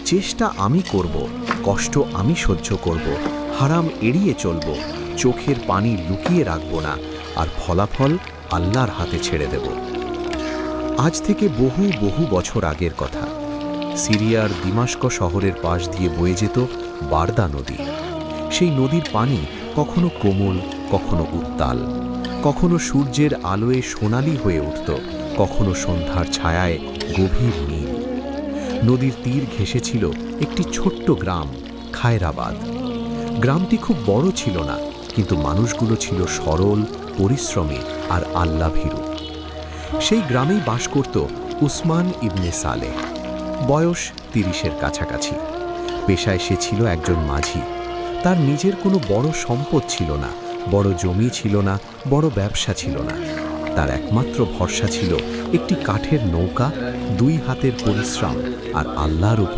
চেষ্টা আমি করব, কষ্ট আমি সহ্য করব, হারাম এড়িয়ে চলব, চোখের পানি লুকিয়ে রাখব না, আর ফলাফল আল্লাহর হাতে ছেড়ে দেব। আজ থেকে বহু বহু বছর আগের কথা। সিরিয়ার দিমাশক শহরের পাশ দিয়ে বয়ে যেত বারদা নদী। সেই নদীর পানি কখনো কোমল, কখনো উত্তাল, কখনো সূর্যের আলোয় সোনালি হয়ে উঠত, কখনো সন্ধ্যার ছায়ায় গভীর নীল। নদীর তীর ঘেঁষেছিল একটি ছোট্ট গ্রাম, খায়রাবাদ। গ্রামটি খুব বড় ছিল না, কিন্তু মানুষগুলো ছিল সরল, পরিশ্রমী আর আল্লাভীরু। সেই গ্রামেই বাস করত উসমান ইবনে সালেহ। বয়স ৩০-এর কাছাকাছি। পেশায় সে ছিল একজন মাঝি। তার নিজের কোনো বড় সম্পদ ছিল না, বড় জমি ছিল না, বড় ব্যবসা ছিল না। তার একমাত্র ভরসা ছিল একটি কাঠের নৌকা, ২ হাতের পরিশ্রম আর আল্লাহর উপর